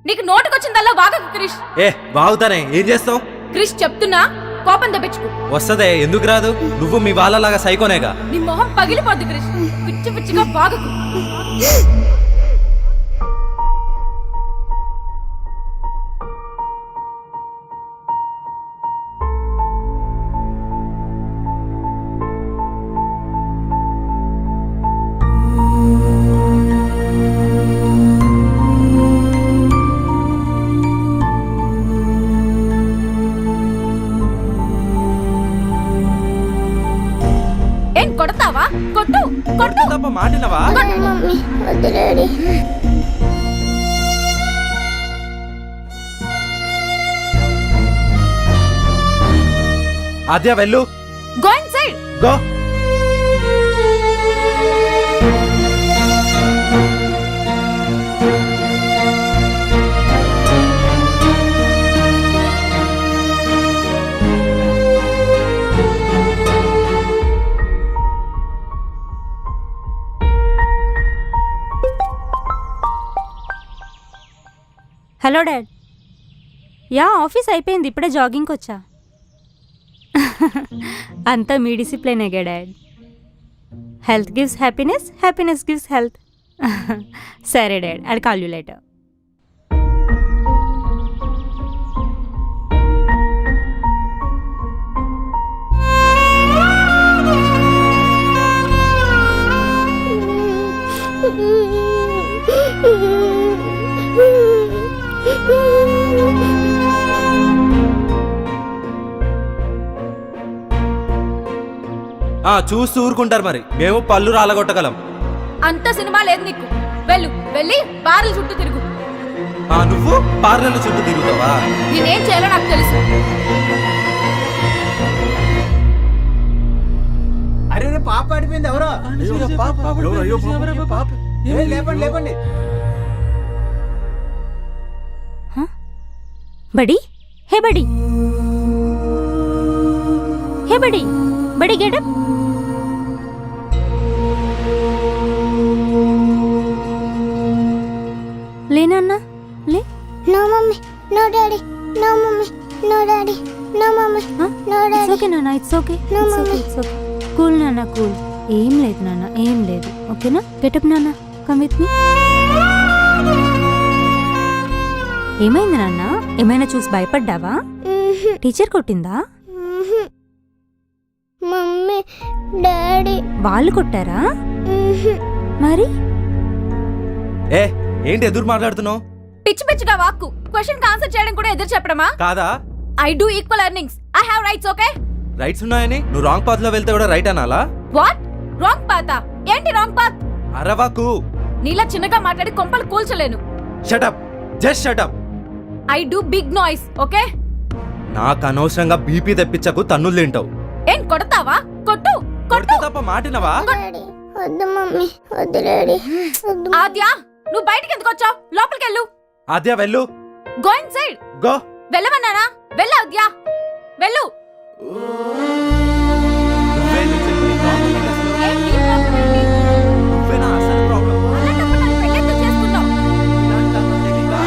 నీకు నోటికొచ్చిందల్లా వాగకు క్రిష్. బాగుతానే ఏం చేస్తావు? క్రిష్ చెప్తున్నా, కోపం తెప్పించుకో. వస్తదే, ఎందుకు రాదు? నువ్వు మీ వాళ్ళలాగా సైకోనేగా. నీ మొహం పగిలిపోద్ది క్రిష్. పిచ్చి పిచ్చిగా వాగకు. ఏం కొడతావా? కొట్టు కొట్టు. తప్ప మాటినవా? మమ్మీ వద్దు డాడీ. ఆద్య వెళ్ళు. Go inside. Go. Hello dad. Yeah office అయిపోయింది, ఇప్పుడే జాగింగ్కి వచ్చా. అంతా మీ డిసిప్లినేగా dad. Health gives happiness, happiness gives health. సరే dad, I'll call you later. చూస్తూ ఊరుకుంటారు మరి, మేము పళ్ళు రాలగొట్టగలం. అంత సినిమా లేదు నీకు. వెళ్ళు, వెళ్ళి బార్ల చుట్టూ తిరుగు. నువ్వు పార్లర్ల చుట్టూ తిరుగుతావా? నేనేం చేయాలో నాకు తెలుసు. అరే పాప పడిపోయింది. ఎవరో లేపండి లేపండి. బడి, హే బడి, హే బడి, బడి గెటప్. లేనన్నా లే. No mummy, no daddy, no mummy, no daddy, no mummy, no daddy. It's okay నాన్న, it's okay, No, it's okay, mommy. It's okay. Cool నాన్న, కూల్. ఏం లేదు నాన్న, ఏం లేదు. ఓకేనా? గెటప్ నాన్న, కమ్ విత్ మీ. ఏమైంది నాన్న? ఏమైనా చూసి భయపడ్డావా? టీచర్ కొట్టిందా? మమ్మీ, డాడీ వాళ్ళు కొట్టారా? మరి ఏంటి ఎదురు మాట్లాడుతున్నావు? పిచ్చి పిచ్చిగా వాక్కు. క్వశ్చన్ ఆన్సర్ చేయడం కూడా ఎదురు చెప్పడమా? కాదా? I do equal earnings. I have rights. Okay? Rights ఉన్నాయని నువ్వు రాంగ్ పాత్ లో వెళ్తే కూడా రైట్ అనాలా? వాట్? రాంగ్ పాతా? ఏంటి రాంగ్ పాత్? అరవాకు. నీలా చిన్నగా మాట్లాడి కొంపలు కూల్చలేను. Shut up, just shut up. I do big noise. Okay? నాకు అనవసరంగా బీపీ తెప్పించకు, తన్నులు తింటావు. ఏం కొడతావా? కొట్టు కొట్టు. కొడితే తప్ప మాటినవా? డాడీ వద్దు మమ్మీ, వద్దు డాడీ, వద్దు. ఆద్య, నువ్వు బయటికి ఎందుకు వచ్చావు? లోపలికి వెళ్ళు. ఆద్య వెళ్ళు. Go inside. గో. వెళ్ళమన్నానా? వెళ్ళు ఆద్య, వెళ్ళు. నువ్వేంటి చెప్పు, నీ problem ఏంటి అసలు? ఏం నీ problem ఏంటి? నువ్వేనా అసలు problem? అలాంటప్పుడు నన్ను పెళ్ళెందుకు చేసుకున్నావు? ఇలాంటి అన్నం తెలీదా?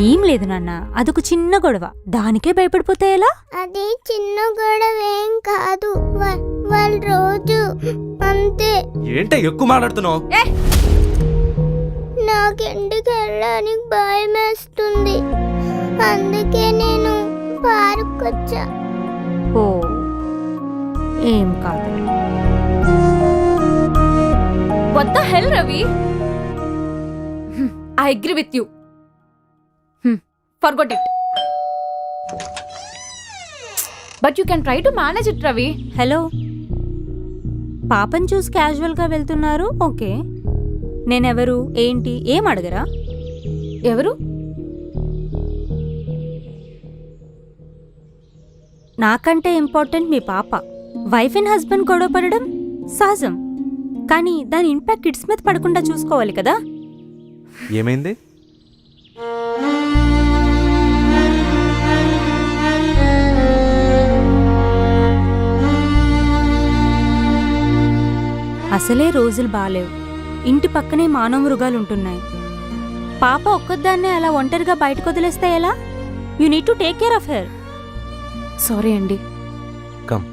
ఏం లేదు నాన్న, అదొక చిన్న గొడవ, దానికే భయపడిపోతే ఎలా? అది చిన్న గొడవ ఏం కాదు. వాళ్ళ రోజు అంతే. ఏంటే ఎక్కువ మాట్లాడుతున్నావు? నాకింటికి వెళ్ళడానికి భయం వేస్తుంది, అందుకే నేను పార్క్ వచ్చా. ఓ ఏం కాదు. What the hell, Ravi? I agree with you. Forgot it. But you can try to manage it, Ravi. Hello, పాపని చూసి క్యాజువల్గా వెళ్తున్నారు, ఓకే. నేనెవరు, ఏంటి, ఏం అడగరా? ఎవరు? నాకంటే ఇంపార్టెంట్ మీ పాప. వైఫ్ అండ్ హస్బెండ్ గొడవ పడడం సహజం, కానీ దాని ఇంపాక్ట్ కిడ్స్ మీద పడకుండా చూసుకోవాలి కదా. ఏమైంది? అసలే రోజులు బాలేవు, ఇంటి పక్కనే మానవ మృగాలుంటున్నాయి. పాప ఒక్కదాన్నే అలా ఒంటరిగా బయటకు వదిలేస్తే ఎలా? You need to take care of her. Sorry అండి. Come,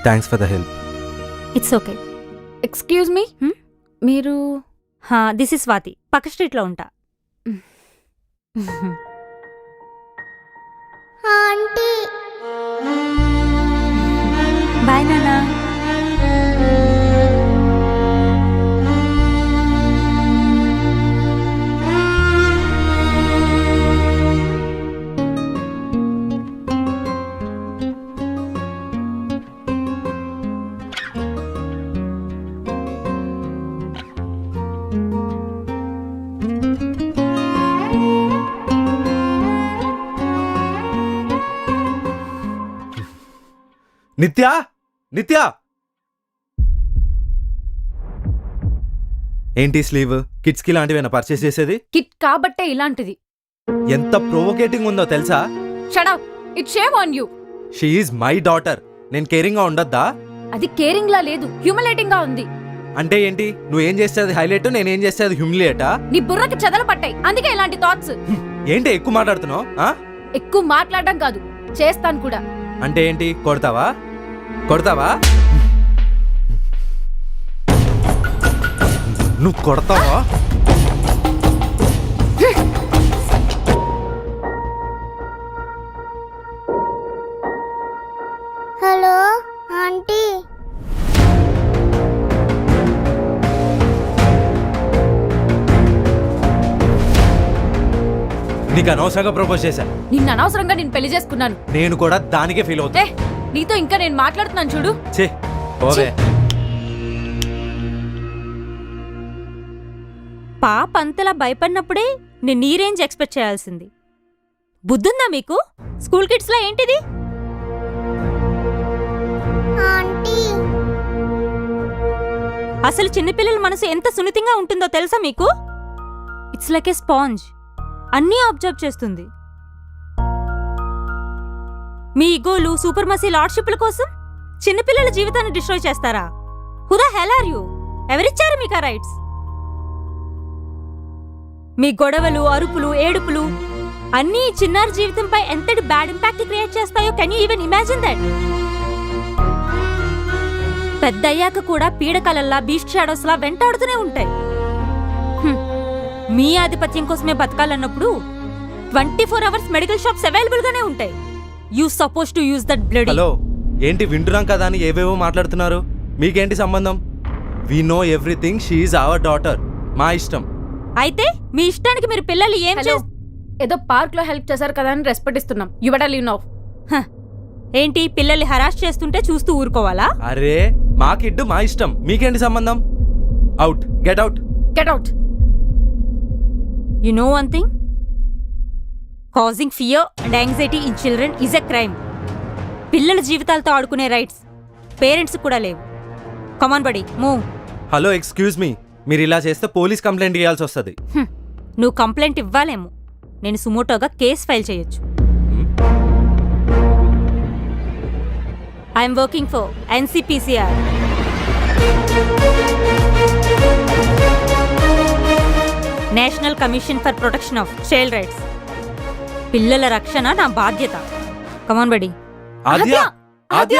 thanks for the help. It's okay. Excuse me, మీరు? దిస్ ఇస్ స్వాతి, పక్క స్ట్రీట్లో ఉంటా. ఆంటీ బాయ్ నాన్నా. నిత్యా, నిత్యా, ఏంటి స్లీవ్? కిడ్స్ కి లాంటివేనా పర్చేస్ చేసేది? కిట్ కాబట్టే ఇలాంటిది. ఎంత ప్రొవోకేటింగ్ ఉందో తెలుసా? Shut up, it shame on you. She is my daughter. నేను కేరింగ్ గా ఉండొద్దా? అది కేరింగ్ లా లేదు, హ్యూమిలేటింగ్ గా ఉంది. అంటే ఏంటి? నువ్వేం చేసేది హైలైట్, నేనేం చేసేది హ్యూమిలియేటా? నీ బుర్రకి చెదలు పట్టాయి, అందుకే ఇలాంటి థాట్స్. ఏంటి ఎక్కువ మాట్లాడుతున్నావు? ఎక్కువ మాట్లాడడం కాదు, చేస్తాను కూడా. అంటే ఏంటి? కొడతావా? కొడతావా? నువ్వు కొడతావా? Hello aunty. నీకు అనవసరంగా ప్రపోజ్ చేశా. నిన్ను అనవసరంగా నేను పెళ్లి చేసుకున్నాను. నేను కూడా దానికే ఫీల్ అవుతా. నీతో ఇంకా నేను మాట్లాడుతున్నాను చూడు. ఛే, పోవే. పాప అంతలా భయపడినప్పుడే నేను నీ రేంజ్ ఎక్స్పెక్ట్ చేయాల్సింది. బుద్ధుందా మీకు? స్కూల్ కిడ్స్లో ఏంటిది? ఆంటీ అసలు చిన్నపిల్లల మనసు ఎంత సున్నితంగా ఉంటుందో తెలుసా మీకు? ఇట్స్ లైక్ ఏ స్పాంజ్, అన్నీ అబ్జర్వ్ చేస్తుంది. మీ ఈగోలు, సూపర్ మసీ లార్డ్షిప్ల కోసం చిన్నపిల్లల జీవితాన్ని డిస్ట్రాయ్ చేస్తారా? Who the hell are you? ఎవరిచ్చారు మీకు ఆ రైట్స్? మీ గొడవలు, అరుపులు, ఏడుపులు అన్నీ ఈ చిన్నారి జీవితంపై ఎంతటి బ్యాడ్ ఇంపాక్ట్ క్రియేట్ చేస్తాయో can you even imagine that? పెద్దయ్యాక కూడా పీడకలల్లా, బీస్ట్ షాడోస్ లా వెంటాడుతూనే ఉంటాయి. మీ ఆధిపత్యం కోసమే బతకాలన్నప్పుడు 24 hours మెడికల్ షాప్స్ అవైలబుల్ గానే ఉంటాయి. You suppose to use that blood. Hello, ఏంటి వింటున్నాం కదా అని ఏవేవో మాట్లాడుతున్నారు? మీకేంటి సంబంధం? We know everything. She is our daughter. మా ఇష్టం. అయితే మీ ఇష్టానికి మీరు పిల్లలు ఏం హలో, ఏదో పార్క్ లో హెల్ప్ చేశారు కదా అని రెస్పెక్ట్ ఇస్తున్నాం. You better leave now. ఏంటి పిల్లల్ని హరాస్ చేస్తుంటే చూస్తూ ఊరుకోవాలా? అరే, మా కిడ్ మా ఇష్టం, మీకేంటి సంబంధం? Out, get out. Get out. You know one thing, causing fear and anxiety in children is a crime. పిల్లల జీవితాలతో ఆడుకునే రైట్స్ పేరెంట్స్ కూడా లేవు. Come on buddy, move. Hello, excuse me, మీరు ఇలా చేస్తే పోలీస్ కంప్లైంట్ ఇవ్వాల్సి వస్తుంది. నువ్వు కంప్లైంట్ ఇవ్వాలేమో, నేను సుమోటోగా కేసు ఫైల్ చేయొచ్చు. I'm working for NCPCR. National commission for protection of child rights. పిల్లల రక్షణ నా బాధ్యత. కమాన్ బడీ. ఆద్య, ఆద్య. ఆద్య,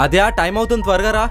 అదే టైం అవుతుంది, త్వరగా రా.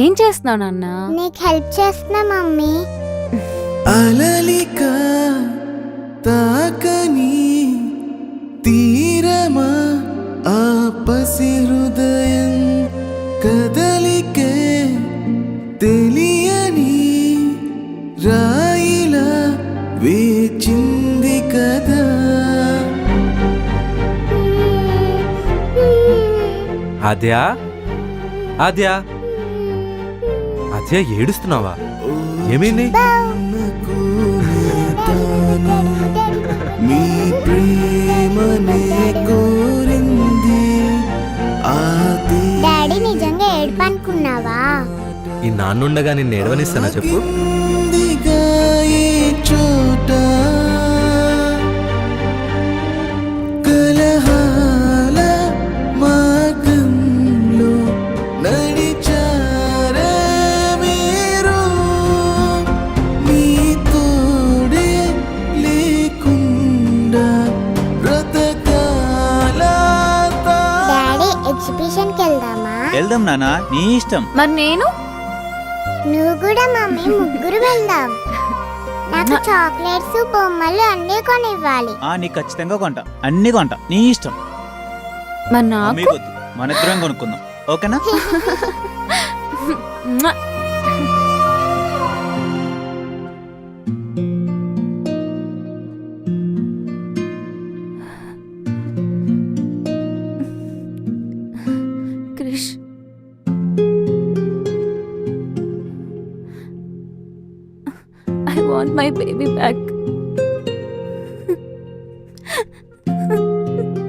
ఏం చేస్తున్నావు నాన్న? నీకు హెల్ప్ చేస్తున్నా మమ్మీ. అలలిక తాకని తీరమా ఆపసి హృదయం కదలికే తెలియని రాయిలా వేచింది కదా. ఆద్యా, ఆద్యా, ఆద్యా, ఏడుస్తున్నావా? ఏమైంది? మీ ప్రేమనే కోరింది డాడీ నిజంగా ఏడుపనుకున్నావా? ఈ నాన్నుండగా నిన్ను ఏడవనిస్తానా చెప్పు? చోట కలహాల మార్గంలో నడిచారే మీరు, మీ తోడే లేకుండా బ్రతకాల. డాడీ ఎగ్జిబిషన్కి వెళ్దామా? వెళ్దాం నాన్న, నీ ఇష్టం. మరి నేను నువ్వు కూడా మమ్మీ ముగ్గురు వెళ్దాం. నాకు చాక్లెట్స్ బొమ్మలు అన్నీ కొనివ్వాలి. నీకు ఖచ్చితంగా కొంటా, అన్ని కొంటా, నీ ఇష్టం. మరి నాకు మీకు వద్దు, మన ఇద్దరం కొనుక్కుందాం, ఓకేనా? Krish, I want my baby back.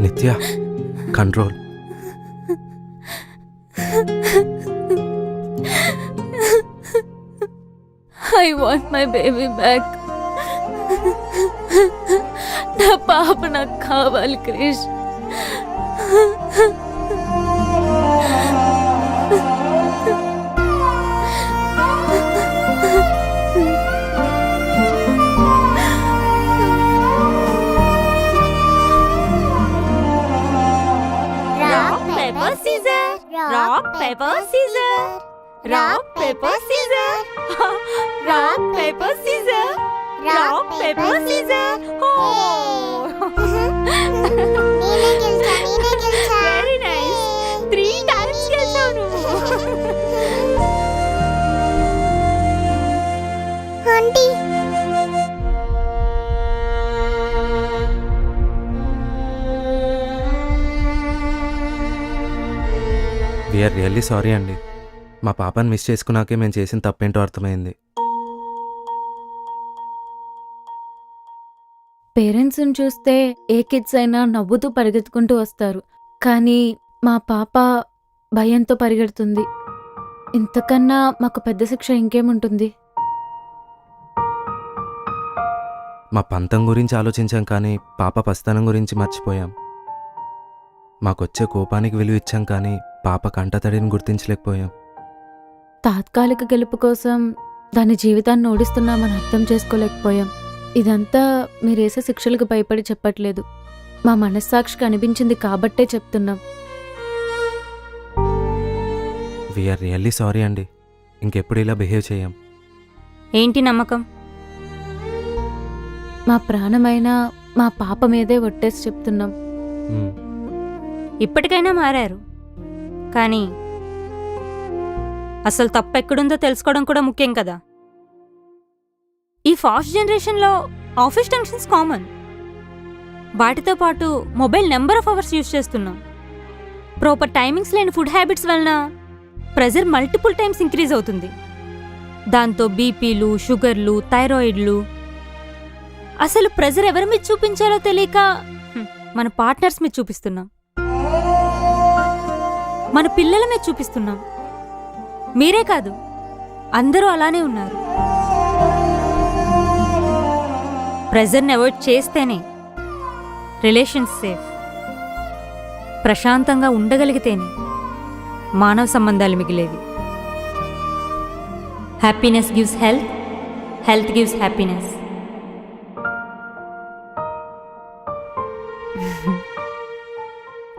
Nitya, control. I want my baby back. నా పాప నాకు కావాలి Krish. Rock, paper, scissor. Rock, paper, scissor. Rock, paper, scissor. Rock, paper, scissor. Oh. నేనే గెలిచా. Very nice. 3 times గెలిచావు నువ్వు. ఆంటీ, వీఆర్ రియల్లీ సారీ అండి. మా పాపని మిస్ చేసుకున్నాకే మేము చేసిన తప్పేంటో అర్థమైంది. పేరెంట్స్ని చూస్తే ఏ కిడ్స్ అయినా నవ్వుతూ పరిగెత్తుకుంటూ వస్తారు, కానీ మా పాప భయంతో పరిగెడుతుంది. ఇంతకన్నా మాకు పెద్ద శిక్ష ఇంకేముంటుంది? మా పంతం గురించి ఆలోచించాం కానీ పాప పసితనం గురించి మర్చిపోయాం. మాకొచ్చే కోపానికి విలువ ఇచ్చాం కానీ పాప కంటతడిని గుర్తించలేకపోయాం. తాత్కాలిక గెలుపు కోసం దాని జీవితాన్ని ఓడిస్తున్నామని అర్థం చేసుకోలేకపోయాం. ఇదంతా మీరేసే శిక్షలకు భయపడి చెప్పట్లేదు, మా మనస్సాక్షికి అనిపించింది కాబట్టే చెప్తున్నాం. వీఆర్ రియల్లీ సారీ అండి. ఇంకెప్పుడు ఇలా బిహేవ్ చేయం. ఏంటి నమ్మకం? మా ప్రాణమైన మా పాప మీదే ఒట్టేసి చెప్తున్నాం. ఇప్పటికైనా మారారు, కానీ అసలు తప్పు ఎక్కడుందో తెలుసుకోవడం కూడా ముఖ్యం కదా. ఈ ఫాస్ట్ జనరేషన్లో ఆఫీస్ టెన్షన్స్ కామన్. వాటితో పాటు mobile number of hours use చేస్తున్నాం. ప్రాపర్ టైమింగ్స్ లేని ఫుడ్ హ్యాబిట్స్ వలన ప్రెజర్ మల్టిపుల్ టైమ్స్ ఇంక్రీజ్ అవుతుంది. దాంతో బీపీలు, షుగర్లు, థైరాయిడ్లు. అసలు ప్రెజర్ ఎవరి మీద చూపించాలో తెలియక మన పార్ట్నర్స్ మీద చూపిస్తున్నాం, మన పిల్లల మీద చూపిస్తున్నాం. మీరే కాదు, అందరూ అలానే ఉన్నారు. ప్రెజర్ని అవాయిడ్ చేస్తేనే రిలేషన్స్ సేఫ్. ప్రశాంతంగా ఉండగలిగితేనే మానవ సంబంధాలు మిగిలేవి. Happiness gives health, health gives happiness.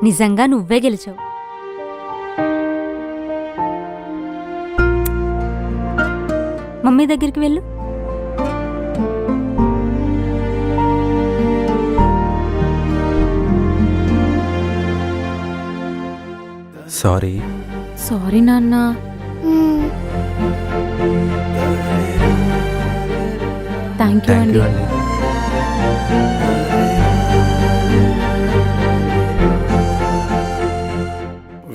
నిజంగా నువ్వే గెలిచావు. మమ్మీ దగ్గరికి వెళ్ళు. సారీ. సారీ నాన్న. థ్యాంక్ యూ థ్యాంక్ అండి. యూ అండి.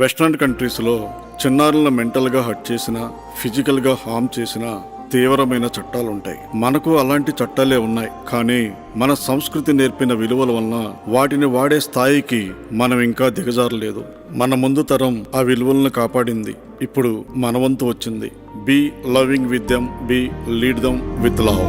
వెస్ట్రన్ కంట్రీస్లో చిన్నారులను మెంటల్గా హర్ట్ చేసినా ఫిజికల్గా హార్మ్ చేసినా తీవ్రమైన చట్టాలు ఉంటాయి. మనకు అలాంటి చట్టాలే ఉన్నాయి, కానీ మన సంస్కృతి నేర్పిన విలువల వలన వాటిని వాడే స్థాయికి మనం ఇంకా దిగజారలేదు. మన ముందు తరం ఆ విలువలను కాపాడింది. ఇప్పుడు మన వంతు వచ్చింది. Be loving with them, be lead them with love.